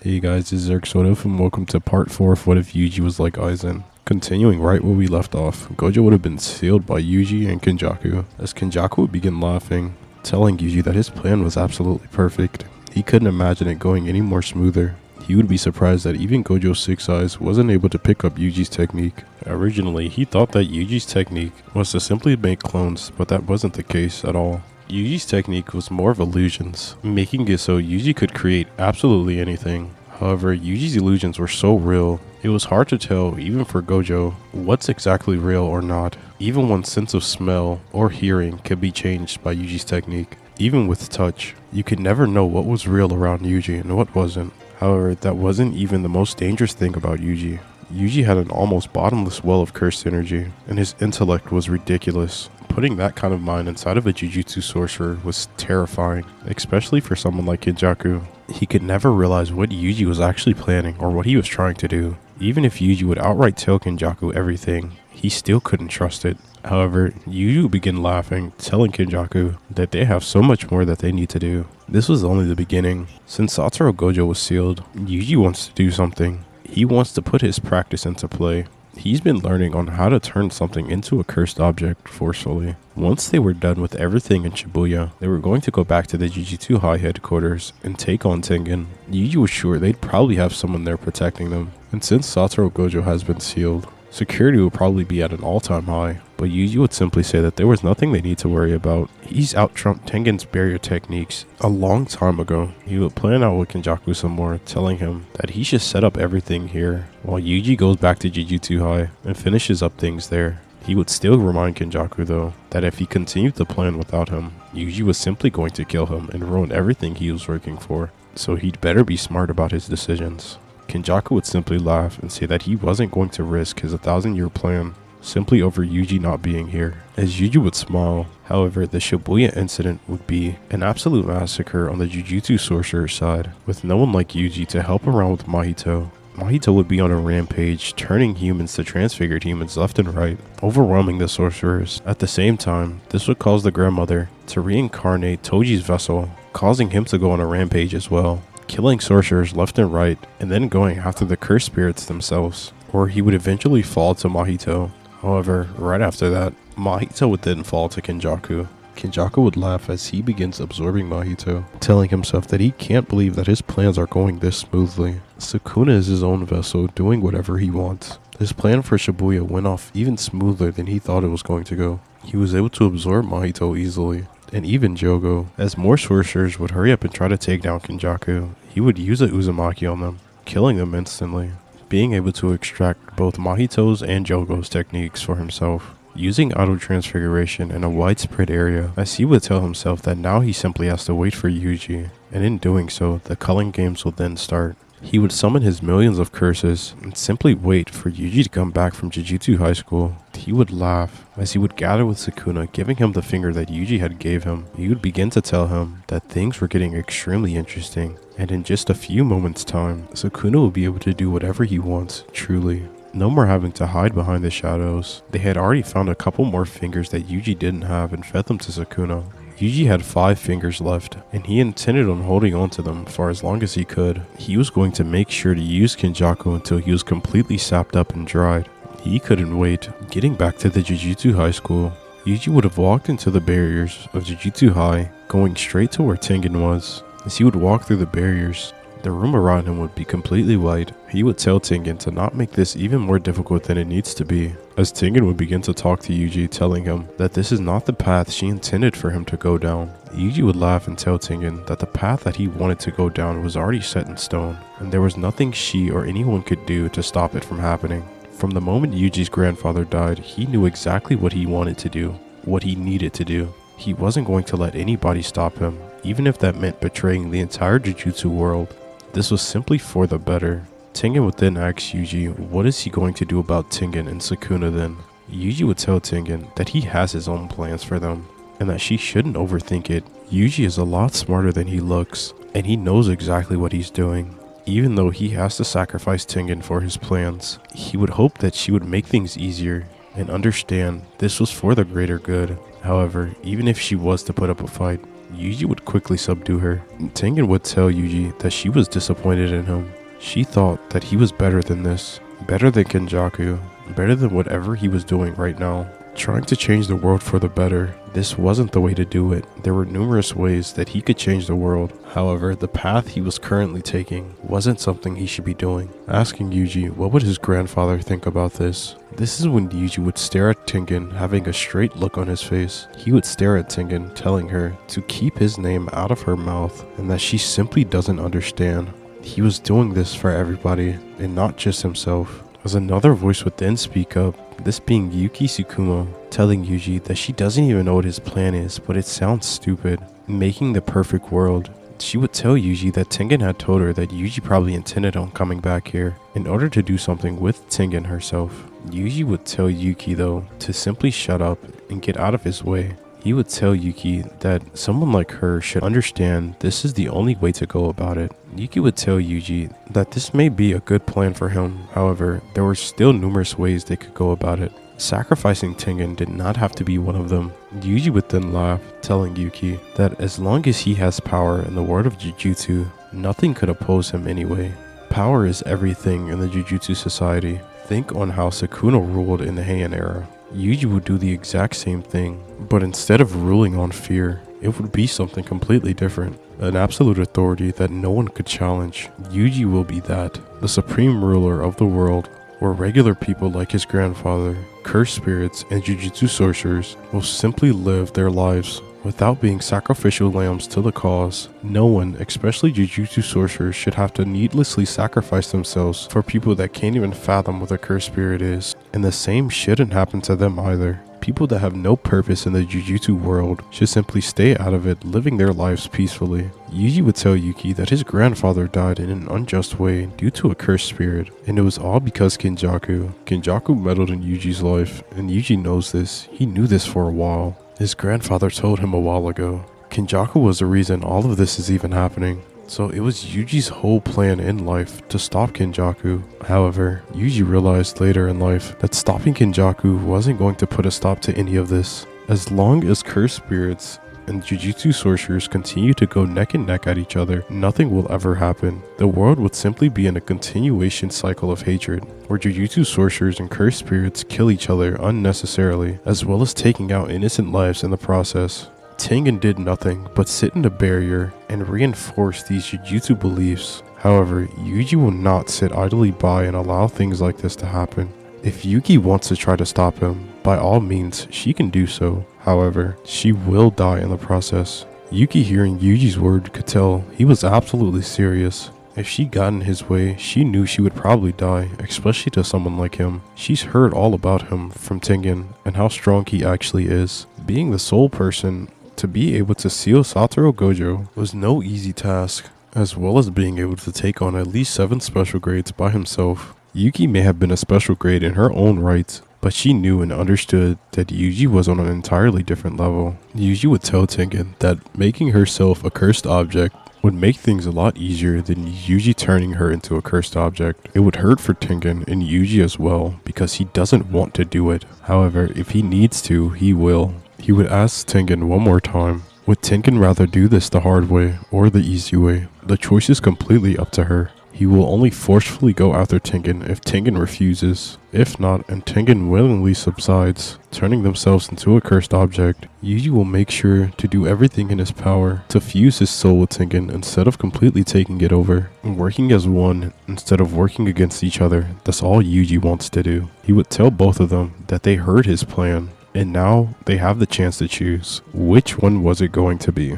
Hey guys, this is Eric and welcome to part 4 of What If Yuji Was Like Aizen. Continuing right where we left off, Gojo would have been sealed by Yuji and Kinjaku, as Kinjaku would begin laughing, telling Yuji that his plan was absolutely perfect. He couldn't imagine it going any more smoother. He would be surprised that even Gojo Six Eyes wasn't able to pick up Yuji's technique. Originally, he thought that Yuji's technique was to simply make clones, but that wasn't the case at all. Yuji's technique was more of illusions, making it so Yuji could create absolutely anything. However, Yuji's illusions were so real, it was hard to tell, even for Gojo, what's exactly real or not. Even one's sense of smell or hearing could be changed by Yuji's technique. Even with touch, you could never know what was real around Yuji and what wasn't. However, that wasn't even the most dangerous thing about Yuji. Yuji had an almost bottomless well of cursed energy, and his intellect was ridiculous. Putting that kind of mind inside of a Jujutsu sorcerer was terrifying, especially for someone like Kinjaku. He could never realize what Yuji was actually planning or what he was trying to do. Even if Yuji would outright tell Kinjaku everything, he still couldn't trust it. However, Yuji would begin laughing, telling Kinjaku that they have so much more that they need to do. This was only the beginning. Since Satoru Gojo was sealed, Yuji wants to do something. He wants to put his practice into play. He's been learning on how to turn something into a cursed object forcefully. Once they were done with everything in Shibuya, they were going to go back to the Jujutsu High headquarters and take on Tengen. Yuji was sure they'd probably have someone there protecting them, and since Satoru Gojo has been sealed, security will probably be at an all-time high, but Yuji would simply say that there was nothing they need to worry about. He's out-trumped Tengen's barrier techniques a long time ago. He would plan out with Kinjaku some more, telling him that he should set up everything here, while Yuji goes back to Jujutsu High and finishes up things there. He would still remind Kinjaku though, that if he continued to plan without him, Yuji was simply going to kill him and ruin everything he was working for, so he'd better be smart about his decisions. Kinjaku would simply laugh and say that he wasn't going to risk his 1,000-year plan simply over Yuji not being here, as Yuji would smile. However, the Shibuya incident would be an absolute massacre on the Jujutsu sorcerer side, with no one like Yuji to help around with Mahito. Mahito would be on a rampage, turning humans to transfigured humans left and right, overwhelming the sorcerers. At the same time, this would cause the grandmother to reincarnate Toji's vessel, causing him to go on a rampage as well, killing sorcerers left and right, and then going after the cursed spirits themselves, or he would eventually fall to Mahito. However, right after that, Mahito would then fall to Kinjaku. Kinjaku would laugh as he begins absorbing Mahito, telling himself that he can't believe that his plans are going this smoothly. Sukuna is his own vessel, doing whatever he wants. His plan for Shibuya went off even smoother than he thought it was going to go. He was able to absorb Mahito easily, and even Jogo. As more sorcerers would hurry up and try to take down Kinjaku, he would use a Uzumaki on them, killing them instantly, being able to extract both Mahito's and Jogo's techniques for himself, using auto-transfiguration in a widespread area, as he would tell himself that now he simply has to wait for Yuji, and in doing so, the culling games would then start. He would summon his millions of curses and simply wait for Yuji to come back from Jujutsu High School. He would laugh as he would gather with Sukuna, giving him the finger that Yuji had gave him. He would begin to tell him that things were getting extremely interesting, and in just a few moments' time, Sukuna will be able to do whatever he wants, truly. No more having to hide behind the shadows. They had already found a couple more fingers that Yuji didn't have and fed them to Sukuna. Yuji had 5 fingers left, and he intended on holding on to them for as long as he could. He was going to make sure to use Kinjaku until he was completely sapped up and dried. He couldn't wait. Getting back to the Jujutsu High School, Yuji would have walked into the barriers of Jujutsu High, going straight to where Tengen was. As he would walk through the barriers, the room around him would be completely white. He would tell Tengen to not make this even more difficult than it needs to be, as Tengen would begin to talk to Yuji, telling him that this is not the path she intended for him to go down. Yuji would laugh and tell Tengen that the path that he wanted to go down was already set in stone, and there was nothing she or anyone could do to stop it from happening. From the moment Yuji's grandfather died, he knew exactly what he wanted to do, what he needed to do. He wasn't going to let anybody stop him, even if that meant betraying the entire Jujutsu world. This was simply for the better. Tengen would then ask Yuji what is he going to do about Tengen and Sukuna then. Yuji would tell Tengen that he has his own plans for them, and that she shouldn't overthink it. Yuji is a lot smarter than he looks, and he knows exactly what he's doing. Even though he has to sacrifice Tengen for his plans, he would hope that she would make things easier and understand this was for the greater good. However, even if she was to put up a fight, Yuji would quickly subdue her. Tengen would tell Yuji that she was disappointed in him. She thought that he was better than this, better than Kinjaku, better than whatever he was doing right now. Trying to change the world for the better, this wasn't the way to do it. There were numerous ways that he could change the world. However, the path he was currently taking wasn't something he should be doing. Asking Yuji what would his grandfather think about this. This is when Yuji would stare at Tengen, having a straight look on his face. He would stare at Tengen, telling her to keep his name out of her mouth and that she simply doesn't understand. He was doing this for everybody and not just himself. As another voice would then speak up, this being Yuki Tsukumo, telling Yuji that she doesn't even know what his plan is, but it sounds stupid. Making the perfect world. She would tell Yuji that Tengen had told her that Yuji probably intended on coming back here in order to do something with Tengen herself. Yuji would tell Yuki though to simply shut up and get out of his way. He would tell Yuki that someone like her should understand this is the only way to go about it. Yuki would tell Yuji that this may be a good plan for him, however, there were still numerous ways they could go about it. Sacrificing Tengen did not have to be one of them. Yuji would then laugh, telling Yuki that as long as he has power in the world of Jujutsu, nothing could oppose him anyway. Power is everything in the Jujutsu society. Think on how Sukuna ruled in the Heian era. Yuji would do the exact same thing, but instead of ruling on fear, it would be something completely different. An absolute authority that no one could challenge. Yuji will be that, the supreme ruler of the world, where regular people like his grandfather, cursed spirits, and Jujutsu sorcerers will simply live their lives without being sacrificial lambs to the cause. No one, especially Jujutsu sorcerers, should have to needlessly sacrifice themselves for people that can't even fathom what a cursed spirit is. And the same shouldn't happen to them either. People that have no purpose in the Jujutsu world should simply stay out of it, living their lives peacefully. Yuji would tell Yuki that his grandfather died in an unjust way due to a cursed spirit, and it was all because Kinjaku meddled in Yuji's life, and Yuji knows this. He knew this for a while. His grandfather told him a while ago. Kinjaku was the reason all of this is even happening. So it was Yuji's whole plan in life to stop Kinjaku. However, Yuji realized later in life that stopping Kinjaku wasn't going to put a stop to any of this. As long as cursed spirits and Jujutsu sorcerers continue to go neck and neck at each other, nothing will ever happen. The world would simply be in a continuation cycle of hatred, where Jujutsu sorcerers and cursed spirits kill each other unnecessarily, as well as taking out innocent lives in the process. Tengen did nothing but sit in the barrier and reinforce these Jujutsu beliefs. However, Yuji will not sit idly by and allow things like this to happen. If Yuki wants to try to stop him, by all means, she can do so. However, she will die in the process. Yuki, hearing Yuji's word, could tell he was absolutely serious. If she got in his way, she knew she would probably die, especially to someone like him. She's heard all about him from Tengen and how strong he actually is. Being the sole person to be able to seal Satoru Gojo was no easy task, as well as being able to take on at least 7 special grades by himself. Yuki may have been a special grade in her own right, but she knew and understood that Yuji was on an entirely different level. Yuji would tell Tengen that making herself a cursed object would make things a lot easier than Yuji turning her into a cursed object. It would hurt for Tengen and Yuji as well, because he doesn't want to do it. However, if he needs to, he will. He would ask Tengen one more time, would Tengen rather do this the hard way or the easy way? The choice is completely up to her. He will only forcefully go after Tengen if Tengen refuses. If not, and Tengen willingly subsides, turning themselves into a cursed object, Yuji will make sure to do everything in his power to fuse his soul with Tengen instead of completely taking it over. Working as one instead of working against each other, that's all Yuji wants to do. He would tell both of them that they heard his plan, and now they have the chance to choose. Which one was it going to be?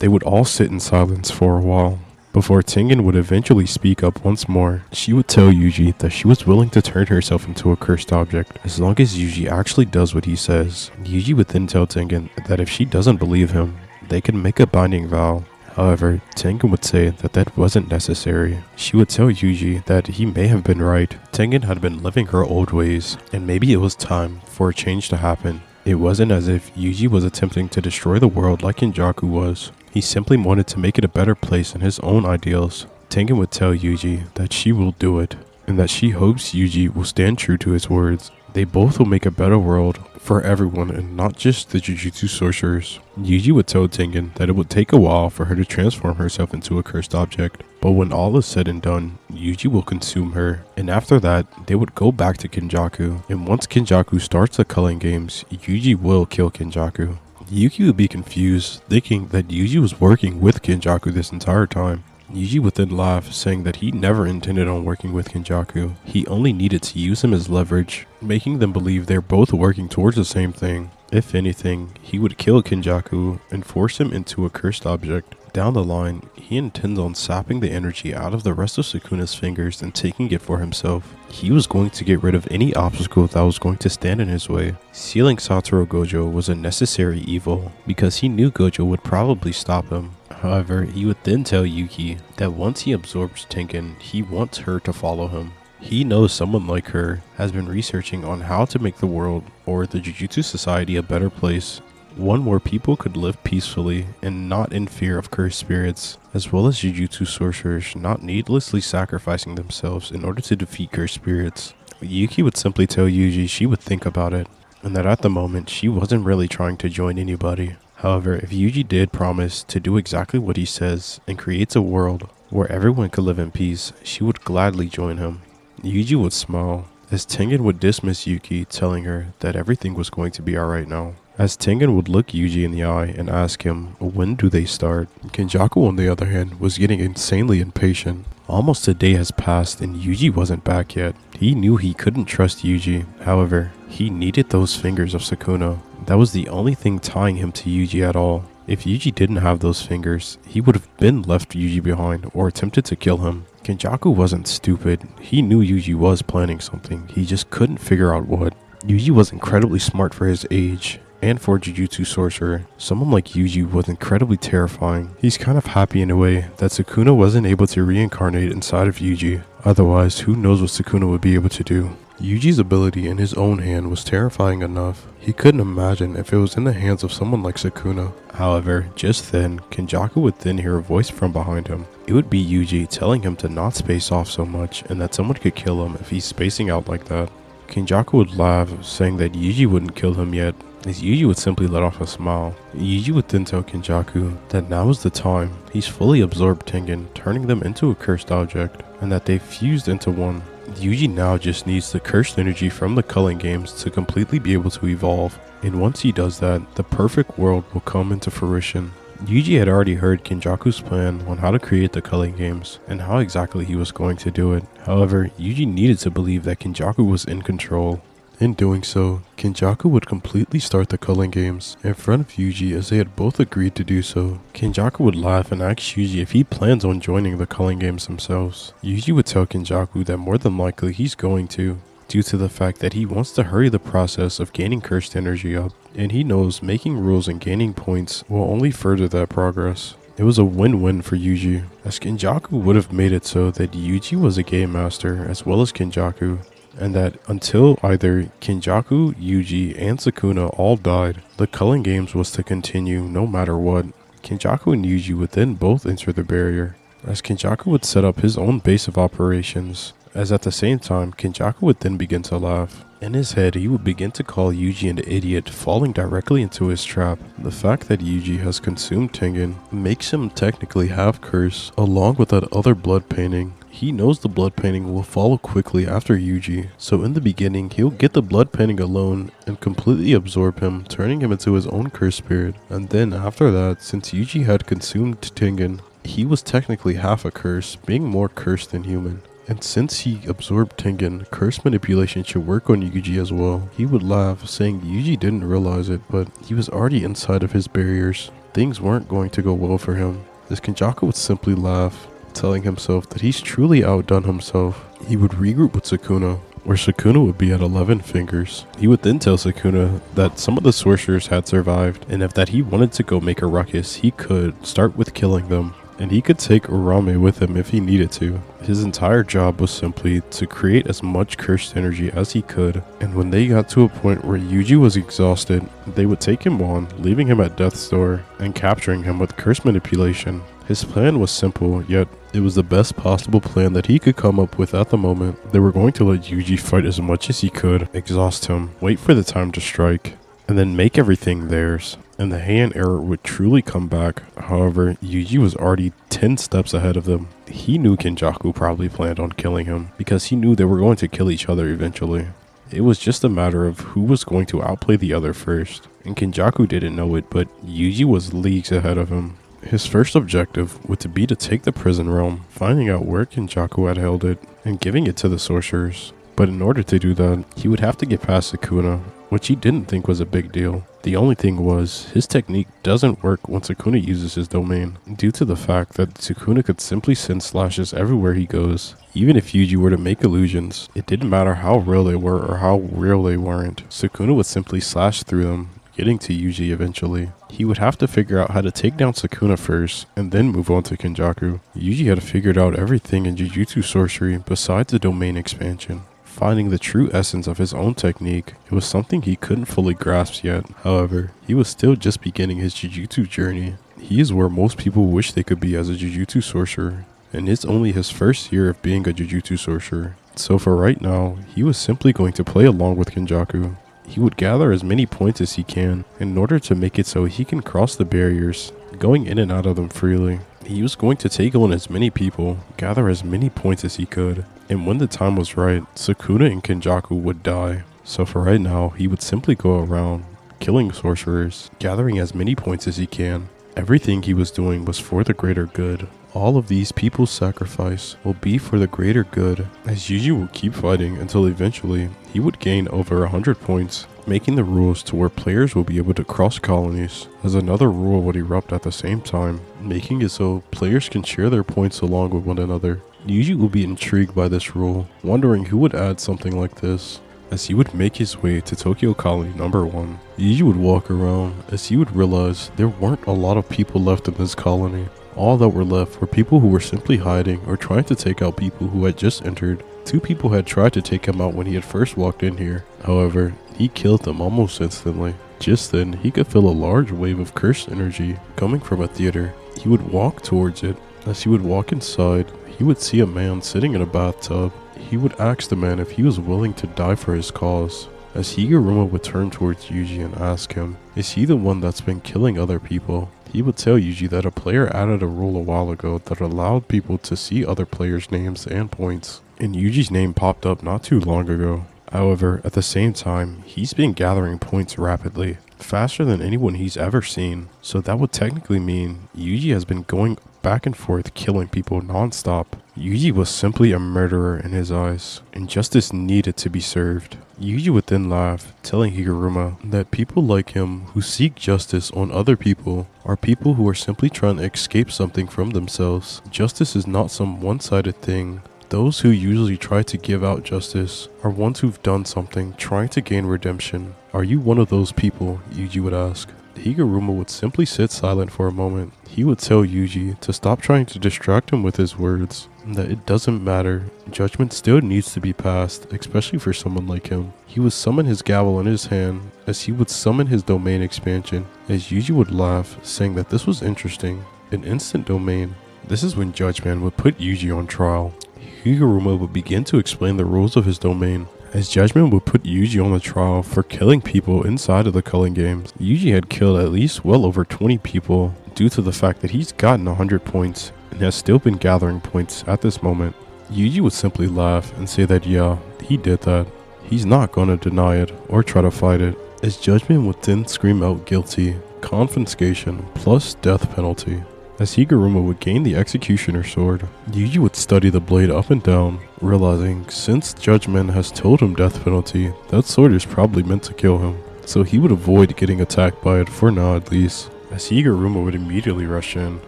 They would all sit in silence for a while, before Tengen would eventually speak up once more. She would tell Yuji that she was willing to turn herself into a cursed object, as long as Yuji actually does what he says. Yuji would then tell Tengen that if she doesn't believe him, they could make a binding vow. However, Tengen would say that that wasn't necessary. She would tell Yuji that he may have been right. Tengen had been living her old ways, and maybe it was time for a change to happen. It wasn't as if Yuji was attempting to destroy the world like Kinjaku was. He simply wanted to make it a better place in his own ideals. Tengen would tell Yuji that she will do it, and that she hopes Yuji will stand true to his words. They both will make a better world for everyone and not just the Jujutsu sorcerers. Yuji would tell Tengen that it would take a while for her to transform herself into a cursed object, but when all is said and done, Yuji will consume her, and after that, they would go back to Kinjaku, and once Kinjaku starts the Culling games, Yuji will kill Kinjaku. Yuki would be confused, thinking that Yuji was working with Kinjaku this entire time. Yuji would then laugh, saying that he never intended on working with Kinjaku. He only needed to use him as leverage, making them believe they're both working towards the same thing. If anything, he would kill Kinjaku and force him into a cursed object. Down the line, he intends on sapping the energy out of the rest of Sukuna's fingers and taking it for himself. He was going to get rid of any obstacle that was going to stand in his way. Sealing Satoru Gojo was a necessary evil, because he knew Gojo would probably stop him. However, he would then tell Yuki that once he absorbs Tengen, he wants her to follow him. He knows someone like her has been researching on how to make the world or the Jujutsu society a better place, one where people could live peacefully and not in fear of cursed spirits, as well as Jujutsu sorcerers not needlessly sacrificing themselves in order to defeat cursed spirits. Yuki would simply tell Yuji she would think about it, and that at the moment she wasn't really trying to join anybody. However, if Yuji did promise to do exactly what he says and creates a world where everyone could live in peace, she would gladly join him. Yuji would smile, as Tengen would dismiss Yuki, telling her that everything was going to be alright now. As Tengen would look Yuji in the eye and ask him, when do they start? Kinjaku, on the other hand, was getting insanely impatient. Almost a day has passed and Yuji wasn't back yet. He knew he couldn't trust Yuji. However, he needed those fingers of Sukuna. That was the only thing tying him to Yuji at all. If Yuji didn't have those fingers, he would have been left Yuji behind or attempted to kill him. Kinjaku wasn't stupid. He knew Yuji was planning something. He just couldn't figure out what. Yuji was incredibly smart for his age, and for a Jujutsu sorcerer. Someone like Yuji was incredibly terrifying. He's kind of happy in a way that Sukuna wasn't able to reincarnate inside of Yuji. Otherwise, who knows what Sukuna would be able to do. Yuji's ability in his own hand was terrifying enough. He couldn't imagine if it was in the hands of someone like Sukuna. However, just then, Kinjaku would then hear a voice from behind him. It would be Yuji telling him to not space off so much and that someone could kill him if he's spacing out like that. Kinjaku would laugh, saying that Yuji wouldn't kill him yet, as Yuji would simply let off a smile. Yuji would then tell Kinjaku that now is the time. He's fully absorbed Tengen, turning them into a cursed object, and that they fused into one. Yuji now just needs the cursed energy from the Culling games to completely be able to evolve, and once he does that, the perfect world will come into fruition. Yuji had already heard Kinjaku's plan on how to create the Culling games, and how exactly he was going to do it. However, Yuji needed to believe that Kinjaku was in control. In doing so, Kinjaku would completely start the Culling games in front of Yuji as they had both agreed to do so. Kinjaku would laugh and ask Yuji if he plans on joining the Culling games themselves. Yuji would tell Kinjaku that more than likely he's going to, due to the fact that he wants to hurry the process of gaining cursed energy up, and he knows making rules and gaining points will only further that progress. It was a win-win for Yuji, as Kinjaku would have made it so that Yuji was a game master as well as Kinjaku, and that until either Kinjaku, Yuji, and Sukuna all died, the Culling games was to continue no matter what. Kinjaku and Yuji would then both enter the barrier, as Kinjaku would set up his own base of operations, as at the same time Kinjaku would then begin to laugh. In his head, he would begin to call Yuji an idiot, falling directly into his trap. The fact that Yuji has consumed Tengen makes him technically half cursed, along with that other blood painting. He knows the blood painting will follow quickly after Yuji, so in the beginning, he'll get the blood painting alone and completely absorb him, turning him into his own cursed spirit. And then after that, since Yuji had consumed Tengen, he was technically half a curse, being more cursed than human. And since he absorbed Tengen, curse manipulation should work on Yuji as well. He would laugh, saying Yuji didn't realize it, but he was already inside of his barriers. Things weren't going to go well for him. As Kinjaku would simply laugh, telling himself that he's truly outdone himself. He would regroup with Sukuna, where Sukuna would be at 11 fingers. He would then tell Sukuna that some of the sorcerers had survived, and if that he wanted to go make a ruckus, he could start with killing them. And he could take Urame with him if he needed to. His entire job was simply to create as much cursed energy as he could, and when they got to a point where Yuji was exhausted, they would take him on, leaving him at death's door and capturing him with curse manipulation. His plan was simple, yet it was the best possible plan that he could come up with at the moment. They were going to let Yuji fight as much as he could, exhaust him, wait for the time to strike, and then make everything theirs. And the Heian era would truly come back. However, Yuji was already 10 steps ahead of them. He knew Kinjaku probably planned on killing him, because he knew they were going to kill each other eventually. It was just a matter of who was going to outplay the other first. And Kinjaku didn't know it, but Yuji was leagues ahead of him. His first objective would be to take the prison realm, finding out where Kinjaku had held it, and giving it to the sorcerers. But in order to do that, he would have to get past Sukuna, which he didn't think was a big deal. The only thing was, his technique doesn't work when Sukuna uses his domain, due to the fact that Sukuna could simply send slashes everywhere he goes. Even if Yuji were to make illusions, it didn't matter how real they were or how real they weren't. Sukuna would simply slash through them, getting to Yuji eventually. He would have to figure out how to take down Sukuna first, and then move on to Kinjaku. Yuji had figured out everything in Jujutsu sorcery besides the domain expansion. Finding the true essence of his own technique, it was something he couldn't fully grasp yet. However, he was still just beginning his Jujutsu journey. He is where most people wish they could be as a Jujutsu sorcerer, and it's only his first year of being a Jujutsu sorcerer. So for right now, he was simply going to play along with Kinjaku. He would gather as many points as he can in order to make it so he can cross the barriers, going in and out of them freely. He was going to take on as many people, gather as many points as he could, and when the time was right, Sukuna and Kinjaku would die. So for right now, he would simply go around, killing sorcerers, gathering as many points as he can. Everything he was doing was for the greater good. All of these people's sacrifice will be for the greater good, as Yuji would keep fighting until eventually he would gain over 100 points, making the rules to where players will be able to cross colonies, as another rule would erupt at the same time, making it so players can share their points along with one another. Yuji will be intrigued by this rule, wondering who would add something like this. As he would make his way to Tokyo Colony number 1, Yuji would walk around as he would realize there weren't a lot of people left in this colony. All that were left were people who were simply hiding or trying to take out people who had just entered. 2 people had tried to take him out when he had first walked in here. However, he killed them almost instantly. Just then, he could feel a large wave of cursed energy coming from a theater. He would walk towards it. As he would walk inside, he would see a man sitting in a bathtub. He would ask the man if he was willing to die for his cause. As Higuruma would turn towards Yuji and ask him, is he the one that's been killing other people? He would tell Yuji that a player added a rule a while ago that allowed people to see other players' names and points. And Yuji's name popped up not too long ago. However, at the same time, he's been gathering points rapidly, faster than anyone he's ever seen. So that would technically mean Yuji has been going back and forth killing people non-stop. Yuji was simply a murderer in his eyes, and justice needed to be served. Yuji would then laugh, telling Higuruma that people like him who seek justice on other people are people who are simply trying to escape something from themselves. Justice is not some one-sided thing. Those who usually try to give out justice are ones who've done something, trying to gain redemption. Are you one of those people? Yuji would ask. Higuruma would simply sit silent for a moment. He would tell Yuji to stop trying to distract him with his words, and that it doesn't matter. Judgment still needs to be passed, especially for someone like him. He would summon his gavel in his hand, as he would summon his domain expansion, as Yuji would laugh, saying that this was interesting. An instant domain. This is when Judgment would put Yuji on trial. Higuruma would begin to explain the rules of his domain, as Judgment would put Yuji on the trial for killing people inside of the Culling games. Yuji had killed at least well over 20 people due to the fact that he's gotten 100 points and has still been gathering points at this moment. Yuji would simply laugh and say that yeah, he did that. He's not gonna deny it or try to fight it, as Judgment would then scream out guilty, confiscation, plus death penalty. As Higuruma would gain the Executioner Sword, Yuji would study the blade up and down, realizing since Judgment has told him death penalty, that sword is probably meant to kill him, so he would avoid getting attacked by it for now at least. As Higuruma would immediately rush in,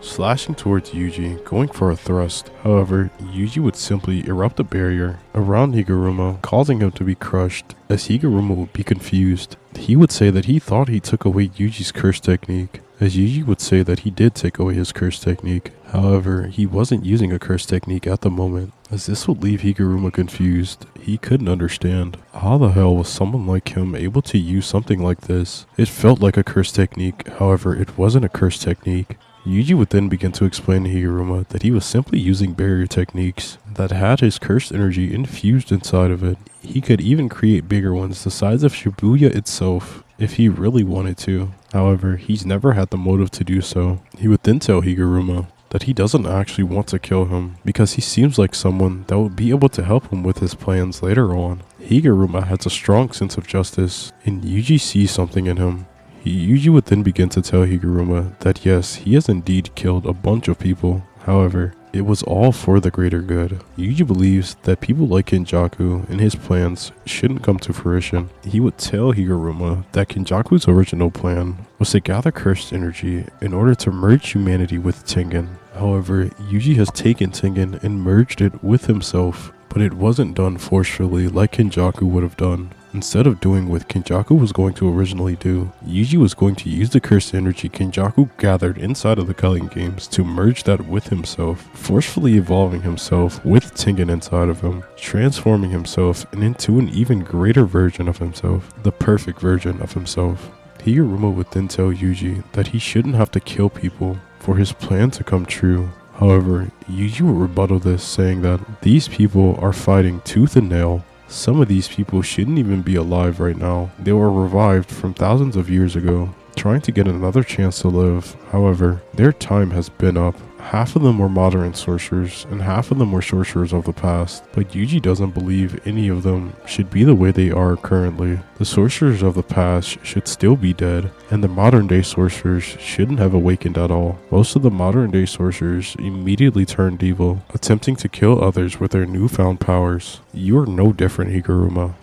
slashing towards Yuji, going for a thrust. However, Yuji would simply erupt a barrier around Higuruma, causing him to be crushed. As Higuruma would be confused, he would say that he thought he took away Yuji's curse technique, as Yuji would say that he did take away his curse technique. However, he wasn't using a curse technique at the moment, as this would leave Higuruma confused. He couldn't understand. How the hell was someone like him able to use something like this? It felt like a curse technique, however it wasn't a curse technique. Yuji would then begin to explain to Higuruma that he was simply using barrier techniques that had his cursed energy infused inside of it. He could even create bigger ones the size of Shibuya itself if he really wanted to. However, he's never had the motive to do so. He would then tell Higuruma that he doesn't actually want to kill him because he seems like someone that would be able to help him with his plans later on. Higuruma has a strong sense of justice, and Yuji sees something in him. Yuji would then begin to tell Higuruma that yes, he has indeed killed a bunch of people. However, it was all for the greater good. Yuji believes that people like Kinjaku and his plans shouldn't come to fruition. He would tell Higuruma that Kinjaku's original plan was to gather cursed energy in order to merge humanity with Tengen. However, Yuji has taken Tengen and merged it with himself, but it wasn't done forcefully like Kinjaku would have done. Instead of doing what Kinjaku was going to originally do, Yuji was going to use the cursed energy Kinjaku gathered inside of the Culling games to merge that with himself, forcefully evolving himself with Tengen inside of him, transforming himself into an even greater version of himself, the perfect version of himself. Higuruma would then tell Yuji that he shouldn't have to kill people for his plan to come true. However, Yuji would rebuttal this, saying that these people are fighting tooth and nail. Some of these people shouldn't even be alive right now. They were revived from thousands of years ago, trying to get another chance to live. However, their time has been up. Half of them were modern sorcerers, and half of them were sorcerers of the past, but Yuji doesn't believe any of them should be the way they are currently. The sorcerers of the past should still be dead, and the modern day sorcerers shouldn't have awakened at all. Most of the modern day sorcerers immediately turned evil, attempting to kill others with their newfound powers. You are no different, Higuruma.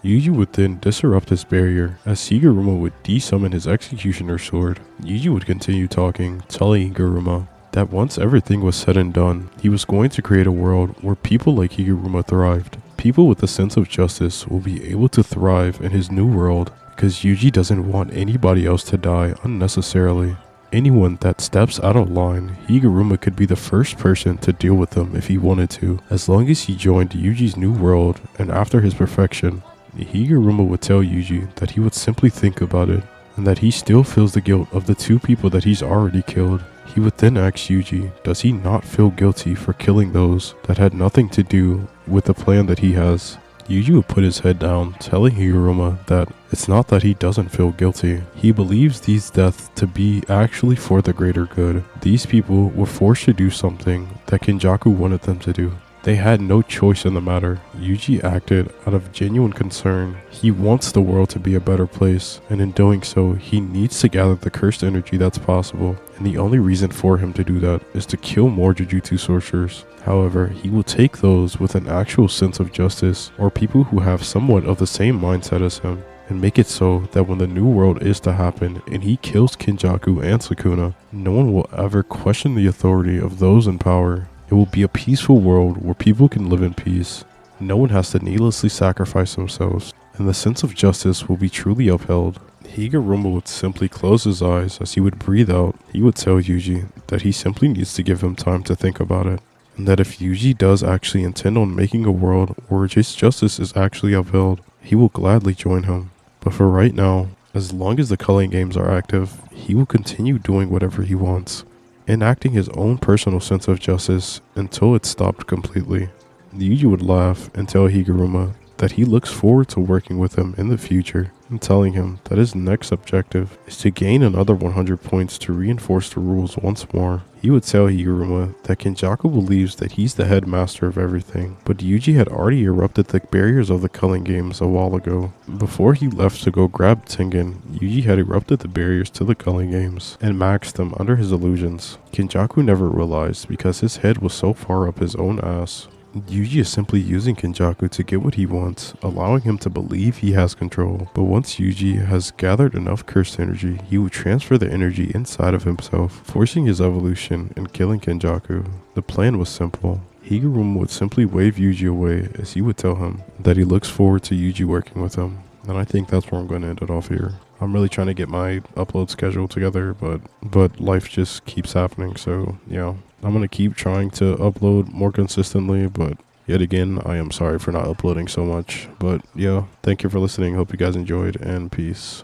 Yuji would then disrupt his barrier as Higuruma would desummon his executioner sword. Yuji would continue talking, telling Higuruma that once everything was said and done, he was going to create a world where people like Higuruma thrived. People with a sense of justice will be able to thrive in his new world because Yuji doesn't want anybody else to die unnecessarily. Anyone that steps out of line, Higuruma could be the first person to deal with them if he wanted to, as long as he joined Yuji's new world. And after his perfection, Higuruma would tell Yuji that he would simply think about it, and that he still feels the guilt of the two people that he's already killed. He would then ask Yuji, does he not feel guilty for killing those that had nothing to do with the plan that he has? Yuji would put his head down, telling Higuruma that it's not that he doesn't feel guilty. He believes these deaths to be actually for the greater good. These people were forced to do something that Kinjaku wanted them to do. They had no choice in the matter. Yuji acted out of genuine concern. He wants the world to be a better place, and in doing so, he needs to gather the cursed energy that's possible, and the only reason for him to do that is to kill more Jujutsu sorcerers. However, he will take those with an actual sense of justice, or people who have somewhat of the same mindset as him, and make it so that when the new world is to happen and he kills Kinjaku and Sukuna, no one will ever question the authority of those in power. It will be a peaceful world where people can live in peace. No one has to needlessly sacrifice themselves, and the sense of justice will be truly upheld. Higuruma would simply close his eyes as he would breathe out. He would tell Yuji that he simply needs to give him time to think about it, and that if Yuji does actually intend on making a world where his justice is actually upheld, he will gladly join him. But for right now, as long as the Culling games are active, he will continue doing whatever he wants, enacting his own personal sense of justice until it stopped completely. Yuji would laugh and tell Higuruma that he looks forward to working with him in the future, and telling him that his next objective is to gain another 100 points to reinforce the rules once more. He would tell Higuruma that Kinjaku believes that he's the headmaster of everything, but Yuji had already erupted the barriers of the Culling games a while ago. Before he left to go grab Tengen, Yuji had erupted the barriers to the Culling games and maxed them under his illusions. Kinjaku never realized because his head was so far up his own ass. Yuji is simply using Kinjaku to get what he wants, allowing him to believe he has control. But once Yuji has gathered enough cursed energy, he will transfer the energy inside of himself, forcing his evolution and killing Kinjaku. The plan was simple. Higuruma would simply wave Yuji away as he would tell him that he looks forward to Yuji working with him. And I think that's where I'm going to end it off here. I'm really trying to get my upload schedule together, but life just keeps happening, so yeah. I'm going to keep trying to upload more consistently, but yet again, I am sorry for not uploading so much. But yeah, thank you for listening. Hope you guys enjoyed, and peace.